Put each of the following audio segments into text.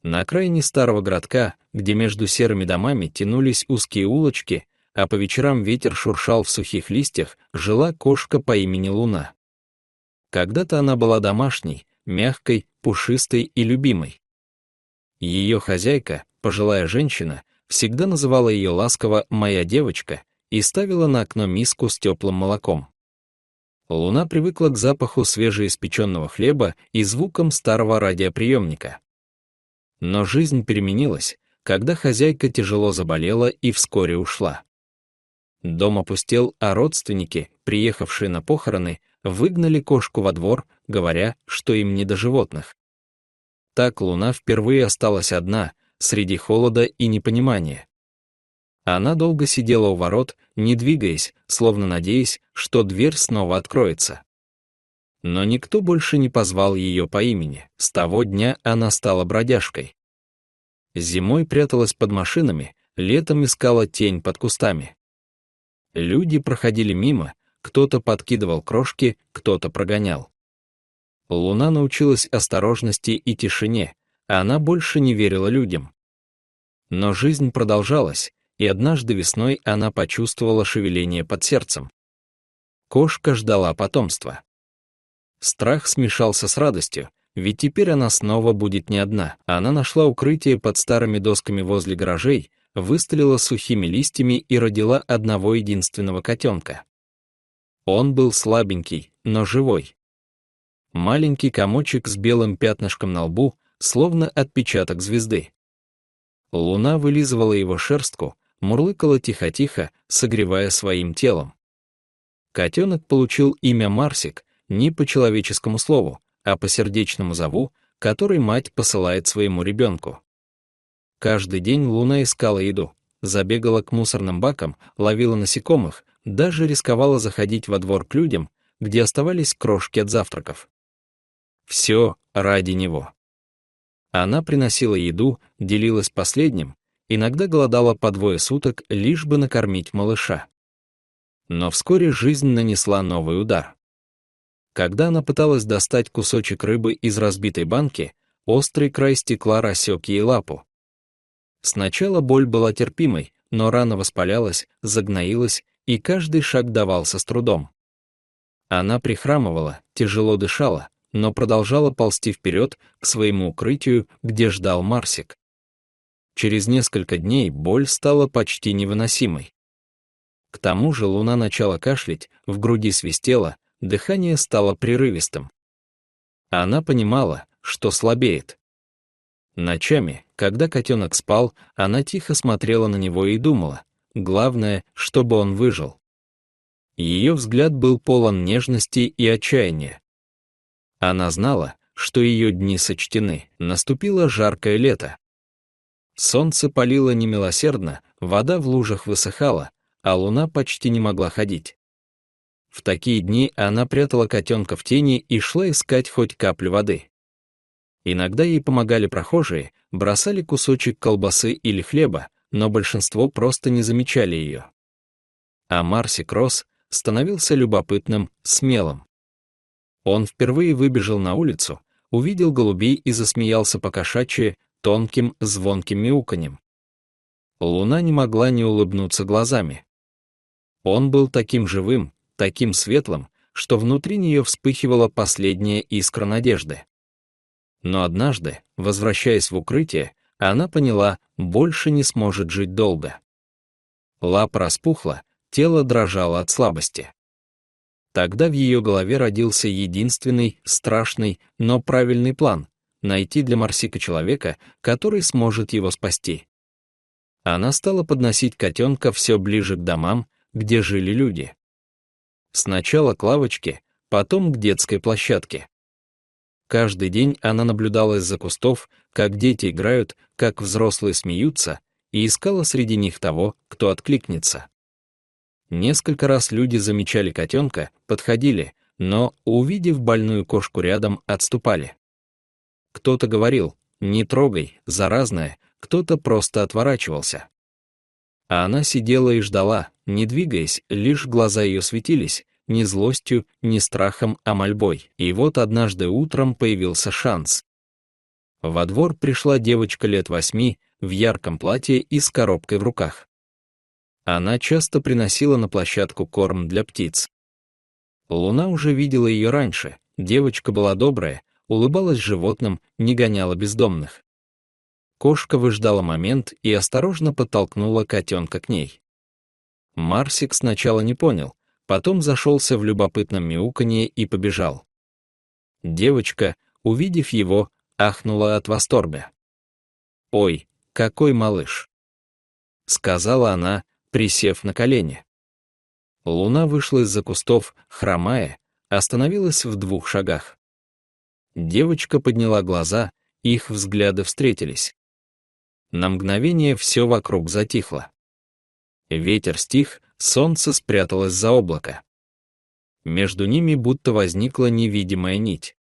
На окраине старого городка, где между серыми домами тянулись узкие улочки, а по вечерам ветер шуршал в сухих листьях, жила кошка по имени Луна. Когда-то она была домашней, мягкой, пушистой и любимой. Ее хозяйка, пожилая женщина, всегда называла ее ласково «моя девочка» и ставила на окно миску с теплым молоком. Луна привыкла к запаху свежеиспеченного хлеба и звукам старого радиоприемника. Но жизнь переменилась, когда хозяйка тяжело заболела и вскоре ушла. Дом опустел, а родственники, приехавшие на похороны, выгнали кошку во двор, говоря, что им не до животных. Так Луна впервые осталась одна, среди холода и непонимания. Она долго сидела у ворот, не двигаясь, словно надеясь, что дверь снова откроется. Но никто больше не позвал ее по имени. С того дня она стала бродяжкой. Зимой пряталась под машинами, летом искала тень под кустами. Люди проходили мимо, кто-то подкидывал крошки, кто-то прогонял. Луна научилась осторожности и тишине, а она больше не верила людям. Но жизнь продолжалась, и однажды весной она почувствовала шевеление под сердцем. Кошка ждала потомства. Страх смешался с радостью, ведь теперь она снова будет не одна. Она нашла укрытие под старыми досками возле гаражей, выстелила сухими листьями и родила одного единственного котенка. Он был слабенький, но живой. Маленький комочек с белым пятнышком на лбу, словно отпечаток звезды. Луна вылизывала его шерстку, мурлыкала тихо-тихо, согревая своим телом. Котенок получил имя Марсик не по человеческому слову, а по сердечному зову, который мать посылает своему ребенку. Каждый день Луна искала еду, забегала к мусорным бакам, ловила насекомых, даже рисковала заходить во двор к людям, где оставались крошки от завтраков. Все ради него. Она приносила еду, делилась последним, иногда голодала по 2 суток, лишь бы накормить малыша. Но вскоре жизнь нанесла новый удар. Когда она пыталась достать кусочек рыбы из разбитой банки, острый край стекла рассек ей лапу. Сначала боль была терпимой, но рана воспалялась, загноилась, и каждый шаг давался с трудом. Она прихрамывала, тяжело дышала, но продолжала ползти вперед к своему укрытию, где ждал Марсик. Через несколько дней боль стала почти невыносимой. К тому же Луна начала кашлять, в груди свистело, дыхание стало прерывистым. Она понимала, что слабеет. Ночами, когда котенок спал, она тихо смотрела на него и думала, главное, чтобы он выжил. Ее взгляд был полон нежности и отчаяния. Она знала, что ее дни сочтены, наступило жаркое лето. Солнце палило немилосердно, вода в лужах высыхала, а Луна почти не могла ходить. В такие дни она прятала котенка в тени и шла искать хоть каплю воды. Иногда ей помогали прохожие, бросали кусочек колбасы или хлеба, но большинство просто не замечали ее. А Марсик рос, становился любопытным, смелым. Он впервые выбежал на улицу, увидел голубей и засмеялся по-кошачьи тонким, звонким мяуканьем. Луна не могла не улыбнуться глазами. Он был таким живым, таким светлым, что внутри нее вспыхивала последняя искра надежды. Но однажды, возвращаясь в укрытие, она поняла, больше не сможет жить долго. Лапа распухла, тело дрожало от слабости. Тогда в ее голове родился единственный, страшный, но правильный план — найти для Марсика человека, который сможет его спасти. Она стала подносить котенка все ближе к домам, где жили люди. Сначала к лавочке, потом к детской площадке. Каждый день она наблюдала из-за кустов, как дети играют, как взрослые смеются, и искала среди них того, кто откликнется. Несколько раз люди замечали котенка, подходили, но, увидев больную кошку рядом, отступали. Кто-то говорил «не трогай, заразная», кто-то просто отворачивался. А она сидела и ждала, не двигаясь, лишь глаза ее светились, не злостью, не страхом, а мольбой. И вот однажды утром появился шанс. Во двор пришла девочка лет 8 в ярком платье и с коробкой в руках. Она часто приносила на площадку корм для птиц. Луна уже видела ее раньше. Девочка была добрая, улыбалась животным, не гоняла бездомных. Кошка выждала момент и осторожно подтолкнула котенка к ней. Марсик сначала не понял, потом зашелся в любопытном мяуканье и побежал. Девочка, увидев его, ахнула от восторга. «Ой, какой малыш!» — сказала она, присев на колени. Луна вышла из-за кустов, хромая, остановилась в 2 шагах. Девочка подняла глаза, их взгляды встретились. На мгновение все вокруг затихло. Ветер стих, солнце спряталось за облако. Между ними будто возникла невидимая нить.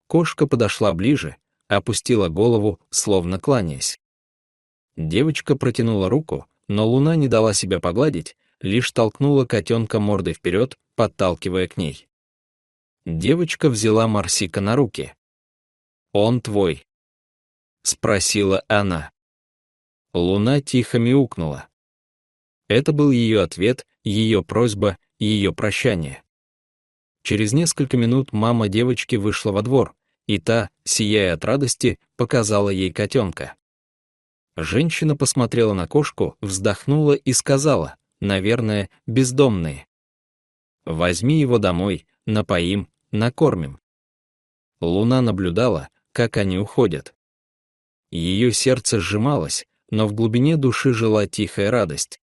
Кошка подошла ближе, опустила голову, словно кланяясь. Девочка протянула руку, но Луна не дала себя погладить, лишь толкнула котенка мордой вперед, подталкивая к ней. Девочка взяла Марсика на руки. «Он твой?» — спросила она. Луна тихо мяукнула. Это был ее ответ, ее просьба, ее прощание. Через несколько минут мама девочки вышла во двор, и та, сияя от радости, показала ей котенка. Женщина посмотрела на кошку, вздохнула и сказала: «Наверное, бездомные. Возьми его домой, напоим, накормим». Луна наблюдала, как они уходят. Ее сердце сжималось, но в глубине души жила тихая радость.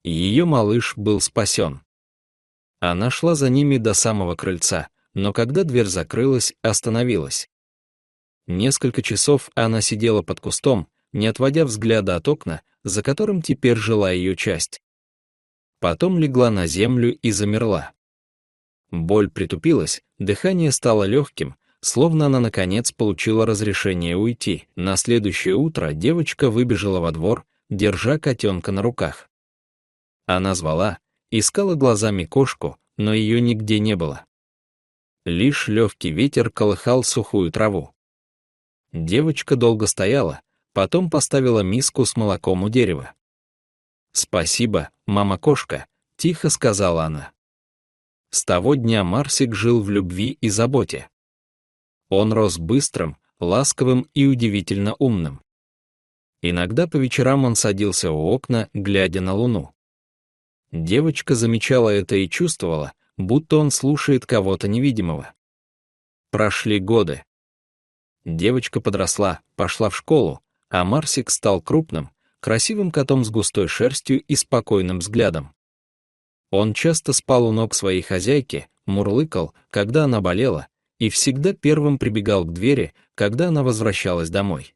Ее малыш был спасен. Она шла за ними до самого крыльца, но когда дверь закрылась, остановилась. Несколько часов она сидела под кустом, не отводя взгляда от окна, за которым теперь жила ее часть. Потом легла на землю и замерла. Боль притупилась, дыхание стало легким, словно она наконец получила разрешение уйти. На следующее утро девочка выбежала во двор, держа котенка на руках. Она звала, искала глазами кошку, но ее нигде не было. Лишь легкий ветер колыхал сухую траву. Девочка долго стояла, потом поставила миску с молоком у дерева. «Спасибо, мама-кошка», — тихо сказала она. С того дня Марсик жил в любви и заботе. Он рос быстрым, ласковым и удивительно умным. Иногда по вечерам он садился у окна, глядя на луну. Девочка замечала это и чувствовала, будто он слушает кого-то невидимого. Прошли годы. Девочка подросла, пошла в школу, а Марсик стал крупным, красивым котом с густой шерстью и спокойным взглядом. Он часто спал у ног своей хозяйки, мурлыкал, когда она болела, и всегда первым прибегал к двери, когда она возвращалась домой.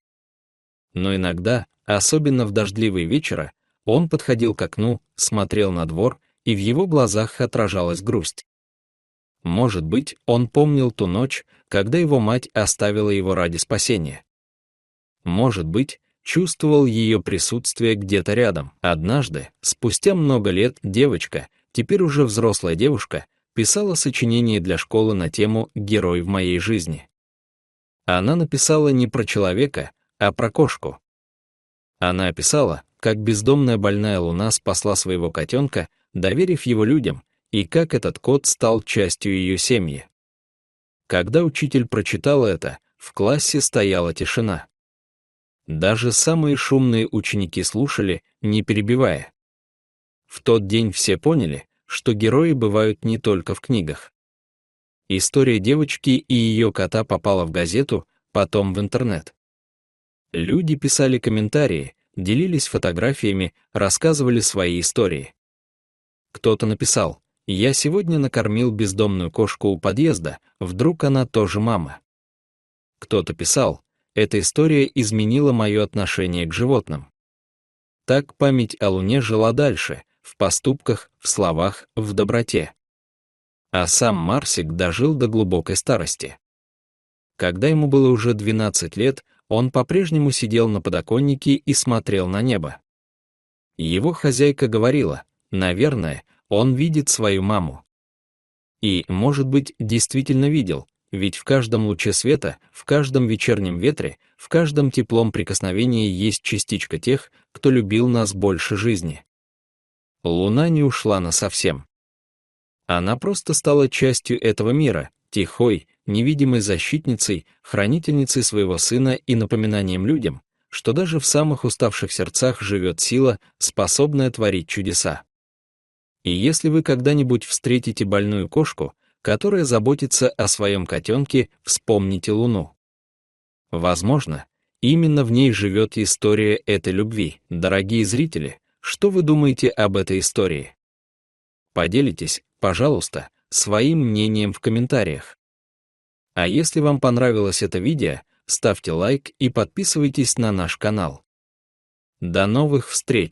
Но иногда, особенно в дождливые вечера, он подходил к окну, смотрел на двор, и в его глазах отражалась грусть. Может быть, он помнил ту ночь, когда его мать оставила его ради спасения. Может быть, чувствовал ее присутствие где-то рядом. Однажды, спустя много лет, девочка, теперь уже взрослая девушка, писала сочинение для школы на тему «Герой в моей жизни». Она написала не про человека, а про кошку. Она описала, как бездомная больная Луна спасла своего котенка, доверив его людям, и как этот кот стал частью ее семьи. Когда учитель прочитал это, в классе стояла тишина. Даже самые шумные ученики слушали, не перебивая. В тот день все поняли, что герои бывают не только в книгах. История девочки и ее кота попала в газету, потом в интернет. Люди писали комментарии, делились фотографиями, рассказывали свои истории. Кто-то написал: «Я сегодня накормил бездомную кошку у подъезда, вдруг она тоже мама». Кто-то писал: «Эта история изменила мое отношение к животным». Так память о Луне жила дальше, в поступках, в словах, в доброте. А сам Марсик дожил до глубокой старости. Когда ему было уже 12 лет, он по-прежнему сидел на подоконнике и смотрел на небо. Его хозяйка говорила: «Наверное, он видит свою маму». И, может быть, действительно видел, ведь в каждом луче света, в каждом вечернем ветре, в каждом теплом прикосновении есть частичка тех, кто любил нас больше жизни. Луна не ушла насовсем. Она просто стала частью этого мира, тихой, невидимой защитницей, хранительницей своего сына и напоминанием людям, что даже в самых уставших сердцах живет сила, способная творить чудеса. И если вы когда-нибудь встретите больную кошку, которая заботится о своем котенке, вспомните Луну. Возможно, именно в ней живет история этой любви. Дорогие зрители, что вы думаете об этой истории? Поделитесь, пожалуйста, своим мнением в комментариях. А если вам понравилось это видео, ставьте лайк и подписывайтесь на наш канал. До новых встреч!